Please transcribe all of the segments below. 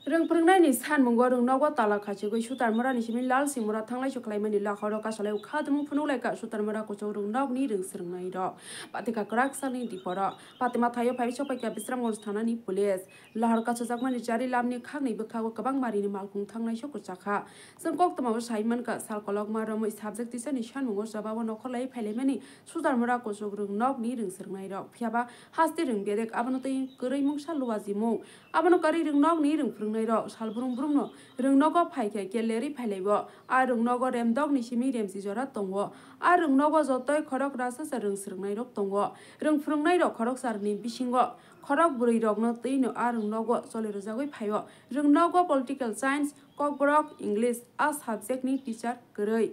Rừng prưng này san mong go rừng nawa tala khachi go shutar mara ni simin lal simura thanglai choklai mani la khoro ka salai khadum phunu lai ka shutar mara ko chau rừng nok ni rừng srung nai ro patika krak sali di pora patima thayo phai chopai ka bisram gor thana ni police lahar ka chajak mani jari lam ni khak nei bkha go kabang mari ni malkung thanglai chok chakha jeng kok tama saiman ka sal kolok mara mo subject ti ni san mong go jaba nokor lai phailai mani shutar mara ko chau rừng nok ni rừng srung nai ro phiaba hasti rừng bedek abano tei korei mung salwa jimu abano kari rừng nok ni rừng prung nai ro sal brung brung no rừng nogo phaike keleri phailaibo a rừng nogo remdog ni simi remsi jora tongo a rừng nogo jotoi khorok rasa sa rừng srungnai rok tongo rừng prungnai rok khorok sarni bisingo khorok burui rok no teino a rừng nogo chole rojagoi phaio rừng nogo political science kokborok english a subject ni teacher korei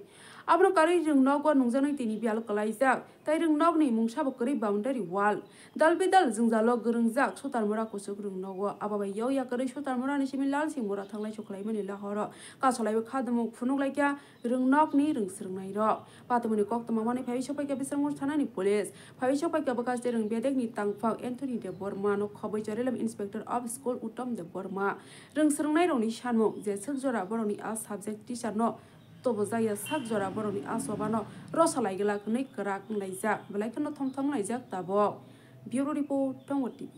abro kari rừng nogo nungjanai tini bial kalaijak tai rừng nog ni mungsabo korei boundary wall dalbidal jungjalo gurungjak sotarmora kusuk rừng nogo ababai yoya korei sotarmora ni simi lal singmora thanglai choklai mani lahoro kasolai khadamuk phunuklaikya rừng nog ni rừng srungnai ro patumuni koktama mani phai sopaika bisramur thanani police phai sopaika bakas rừng bedek ni tangphak anthony de borma no khobai jarelam inspector of school uttam de borma rừng srungnai roni sanmuk je sakjora boroni a subject teacher no tobo jaya sak jora boroni asobano rosalai gela kunai krak laijak belai kono thomthom laijak tabo bureau report Tongo TV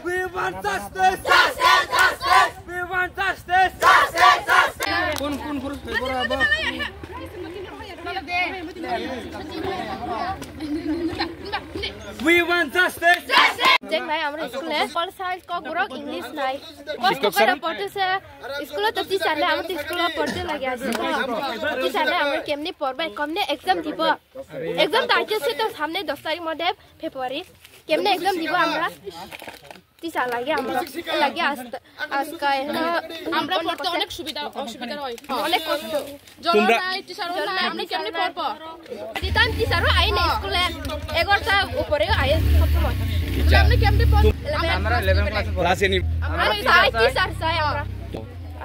We want justice! We want justice! We want justice! Jeng nai amra school hai kol sal ko borok english nai kos to kada padte se school to teacher le amra school padte lagi ase teacher le amra kemni porbe komne exam dibo exam tarike se to samne 10 तारीख mode February kemne exam dibo amra teacher lagi amra lagi aska আমরা পড়তে অনেক সুবিধা অসুবিধা হয় অনেক কষ্ট জল নাই টিচার নাই আমরা কেমনে পড়ব দিতাম teacher আই না school এ 11টা উপরে আই সবসময় আমরা কেমনে পড়ব আমরা 11 ক্লাসে নি আমরা সাই teacher সাই আমরা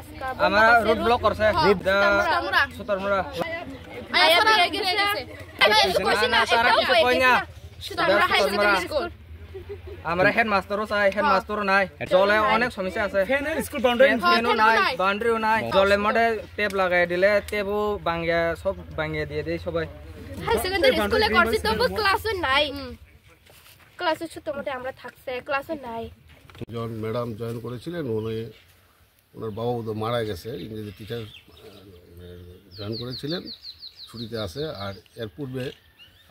aska আমরা রোড ব্লক করছে রোড সোতারমুরা আয়া সারা গিয়ে গেছে কোশ্চেন একটা কই না আমরা হাই সেকেন্ডারি স্কুল আমরা হেডমাস্টারও চাই হেডমাস্টারও নাই জলে অনেক সমস্যা আছে স্কুল বাউন্ডারি নাই বাউন্ডারিও নাই জলে মডে টেপ লাগাই দিলে টেপও ভাঙিয়া সব ভাঙিয়ে দিয়ে দেয় সবাই হাই সেকেন্ডারি স্কুলে করছি তবু ক্লাসও নাই ক্লাসে ছোট মতে আমরা থাকছে ক্লাসও নাই জন ম্যাডাম জয়েন করেছিলেন ওনার বাবা মারা গেছে ইংরেজি টিচার জয়েন করেছিলেন ছুটিতে আছে আর এর পূর্বে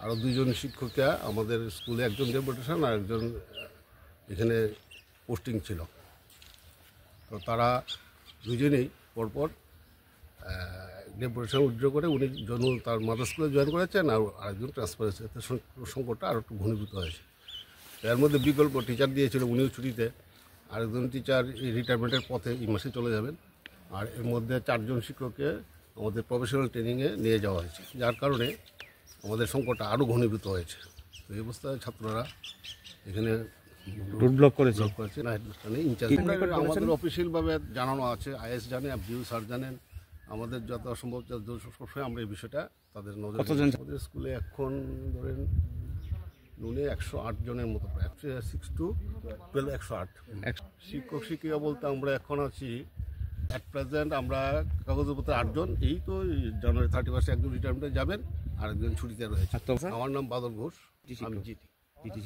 আরও দুইজন শিক্ষিকা আমাদের স্কুলে একজন ডেপুটেশন আর একজন এখানে পোস্টিং ছিল তো তারা দুজনেই পরপর ডেপুটেশন উইথড্র করে উনি তার মাদার স্কুলে জয়েন করেছেন আর আরেকজন ট্রান্সফার হয়েছে এতে সংকটটা আরও একটু ঘনীভূত হয়েছে এর মধ্যে বিকল্প টিচার দিয়েছিল উনিও ছুটিতে আরেকজন টিচার রিটায়ারমেন্টের পথে এই মাসে চলে যাবেন আর এর মধ্যে 4 জন শিক্ষককে আমাদের প্রফেশনাল ট্রেনিংয়ে নিয়ে যাওয়া হয়েছে যার কারণে আমাদের সংকটটা আরও ঘনীভূত হয়েছে তো এই অবস্থায় ছাত্ররা এখানে রোড ব্লক করেছে না ইনচার্জ আমাদের অফিসিয়ালভাবে জানানো আছে আইএস জানে বিউ স্যার জানেন আমাদের যত সম্ভব সবসময় আমরা এই বিষয়টা তাদের নজরে আমাদের স্কুলে এখন ধরেন নুনে 108 জনের মতো প্রায় 6 to 12 108 শিক্ষক শিক্ষিকা বলতে আমরা এখন আছি অ্যাট প্রেজেন্ট আমরা কাগজপত্র 8 জন এই তো জানুয়ারি 31 একজন রিটায়ারমেন্টে যাবেন আর একজন ছুটিতে রয়েছে আমার নাম বাদল ঘোষ আমি জিটি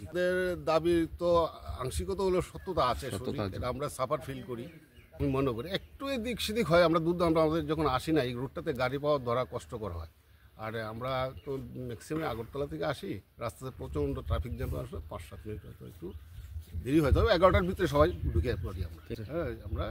আমাদের দাবি তো আংশিকতা হলো সত্যতা আছে এটা আমরা সাফার ফিল করি আমি মনে করি একটু এদিক সেদিক হয় আমরা আমাদের যখন আসি না এই রোডটাতে গাড়ি পাওয়া ধরা কষ্টকর হয় আর আমরা তো ম্যাক্সিমাম আগরতলা থেকে আসি রাস্তাতে প্রচণ্ড ট্রাফিক জ্যাম আসলে 5-7 মিনিট হয়তো একটু দেরি হয় তবে 11টার ভিতরে সবাই ঢুকে পড়ি আমরা হ্যাঁ আমরা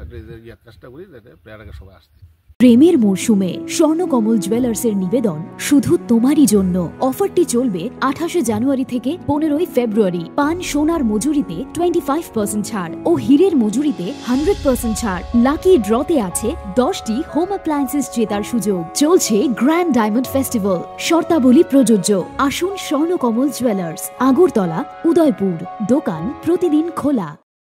চেষ্টা করি যাতে প্রায় আগে সবাই আসতে প্রেমের মরশুমে স্বর্ণকমল জুয়েলার্সের নিবেদন শুধু তোমারই জন্য। অফারটি চলবে 28 জানুয়ারি থেকে 15 ফেব্রুয়ারি। পান সোনার মজুরিতে 25% ছাড় ও হীরের মজুরিতে 100% ছাড়। লাকি ড্রতে আছে 10টি হোম অ্যাপ্লায়েন্সেস জেতার সুযোগ। চলছে গ্র্যান্ড ডায়মন্ড ফেস্টিভ্যাল। শর্তাবলী প্রযোজ্য। আসুন স্বর্ণকমল জুয়েলার্স, আগরতলা, উদয়পুর। দোকান প্রতিদিন খোলা।